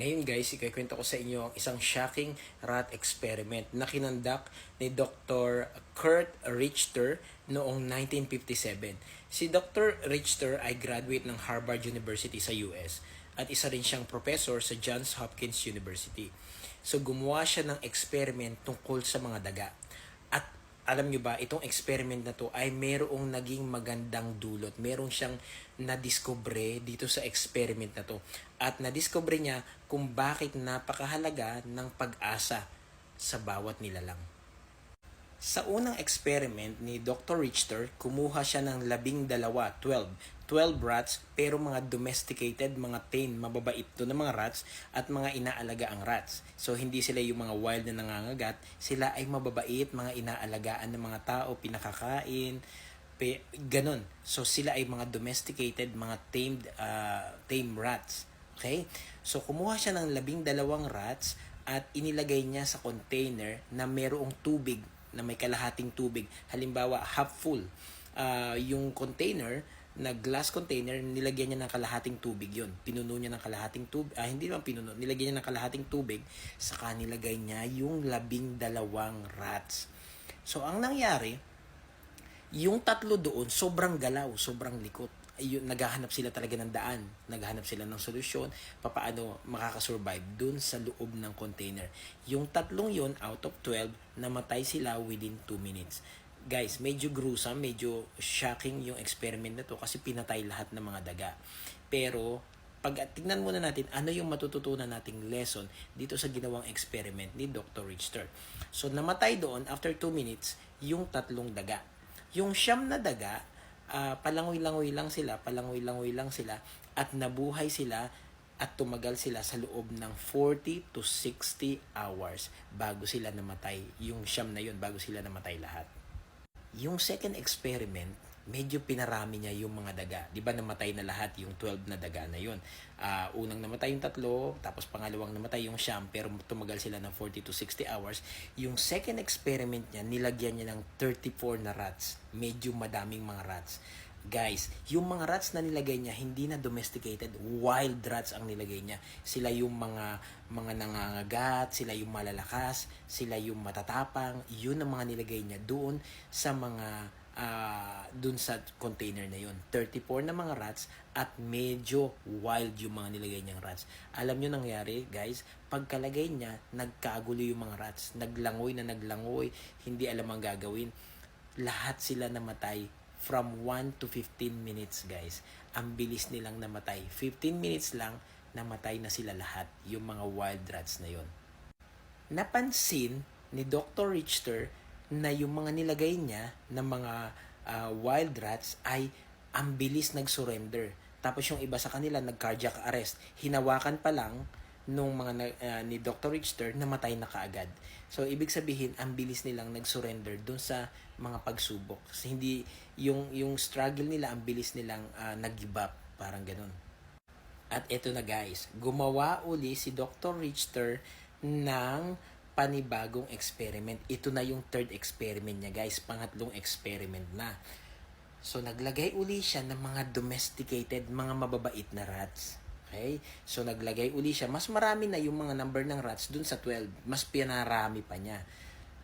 Ngayon guys, ikikwento ko sa inyo ang isang shocking rat experiment na kinandak ni Dr. Kurt Richter noong 1957. Si Dr. Richter ay graduate ng Harvard University sa US at isa rin siyang professor sa Johns Hopkins University. So gumawa siya ng experiment tungkol sa mga daga. At alam nyo ba, itong experiment na to ay merong naging magandang dulot. Meron siyang nadiskubre dito sa experiment na to. At nadiskubre niya kung bakit napakahalaga ng pag-asa sa bawat nilalang. Sa unang experiment ni Dr. Richter, kumuha siya ng 12 rats, pero mga domesticated, mga tame, mababait to na mga rats at mga inaalaga ang rats. So hindi sila yung mga wild na nangangagat, sila ay mababait, mga inaalagaan ng mga tao, pinakakain, ganun. So sila ay mga domesticated, mga tame rats. Okay? So kumuha siya ng 12 rats at inilagay niya sa container na mayroong tubig, na may kalahating tubig. Halimbawa, half full. Yung container, na glass container, nilagyan niya ng kalahating tubig yon. Pinuno niya ng kalahating tubig. Hindi naman pinuno. Nilagyan niya ng kalahating tubig. Saka nilagay niya yung 12 rats. So, ang nangyari, yung tatlo doon, sobrang galaw, sobrang likot. Naghahanap sila talaga ng daan. Naghahanap sila ng solusyon paano makakasurvive dun sa loob ng container. Yung tatlong yon out of 12, namatay sila within 2 minutes. Guys, medyo gruesome, medyo shocking yung experiment na to kasi pinatay lahat ng mga daga. Pero pag tignan muna natin ano yung matututunan nating lesson dito sa ginawang experiment ni Dr. Richter. So namatay doon after 2 minutes yung tatlong daga. Yung 9 na daga, palangoy-langoy lang sila at nabuhay sila at tumagal sila sa loob ng 40 to 60 hours bago sila namatay. Yung 9 na yun, bago sila namatay lahat. Yung second experiment, medyo pinarami niya yung mga daga. Di ba namatay na lahat yung 12 na daga na yun? Unang namatay yung 3, tapos pangalawang namatay yung 9, pero tumagal sila ng 40 to 60 hours. Yung second experiment niya, nilagyan niya ng 34 na rats. Medyo madaming mga rats. Guys, yung mga rats na nilagay niya, hindi na domesticated, wild rats ang nilagay niya. Sila yung mga nangangagat, sila yung malalakas, sila yung matatapang. Yun ang mga nilagay niya doon sa doon sa container na yun. 34 na mga rats at medyo wild yung mga nilagay niyang rats. Alam nyo nangyari, guys, pagkalagay niya, nagkagulo yung mga rats. Naglangoy, hindi alam ang gagawin. Lahat sila namatay from 1 to 15 minutes, guys. Ang bilis nilang namatay. 15 minutes lang, namatay na sila lahat, yung mga wild rats na yon. Napansin ni Dr. Richter na yung mga nilagay niya na mga wild rats ay ang bilis nag-surrender. Tapos yung iba sa kanila nag-cardiac arrest. Hinawakan pa lang nung ni Dr. Richter, namatay na kaagad. So, ibig sabihin, ang bilis nilang nag-surrender dun sa mga pagsubok. Kasi hindi, yung struggle nila, ang bilis nilang nag-give up. Parang ganun. At eto na guys, gumawa uli si Dr. Richter ng panibagong experiment. Ito na yung third experiment niya guys, pangatlong experiment na. So, naglagay uli siya ng mga domesticated, mga mababait na rats. Okay? So, naglagay uli siya. Mas marami na yung mga number ng rats dun sa 12. Mas pinarami pa niya.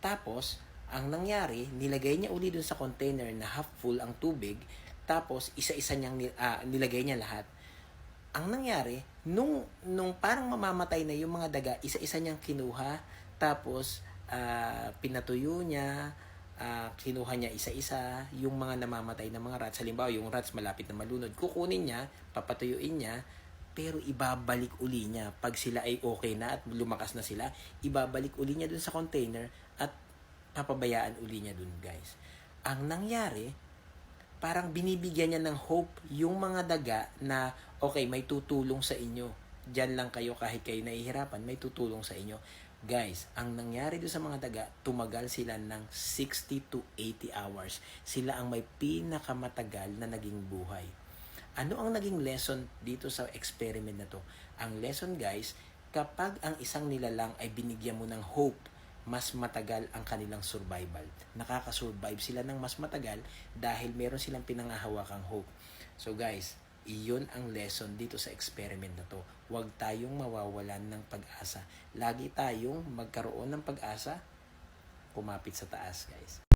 Tapos, ang nangyari, nilagay niya uli dun sa container na half full ang tubig. Tapos, isa-isa niyang nilagay niya lahat. Ang nangyari, nung parang mamamatay na yung mga daga, isa-isa niyang kinuha. Tapos, pinatuyo niya, kinuha niya isa-isa yung mga namamatay na mga rats. Halimbawa, yung rats malapit na malunod, kukunin niya, papatuyuin niya, pero ibabalik uli niya. Pag sila ay okay na at lumakas na sila, ibabalik uli niya dun sa container at papabayaan uli niya dun, guys. Ang nangyari, parang binibigyan niya ng hope yung mga daga na, okay, may tutulong sa inyo. Diyan lang kayo kahit kayo nahihirapan, may tutulong sa inyo. Guys, ang nangyari doon sa mga daga, tumagal sila ng 60 to 80 hours. Sila ang may pinakamatagal na naging buhay. Ano ang naging lesson dito sa experiment na to? Ang lesson guys, kapag ang isang nilalang ay binigyan mo ng hope, mas matagal ang kanilang survival. Nakakasurvive sila ng mas matagal dahil meron silang pinangahawakang hope. So guys, Iyon ang lesson dito sa experiment na to. Huwag tayong mawawalan ng pag-asa. Lagi tayong magkaroon ng pag-asa, kumapit sa taas, guys.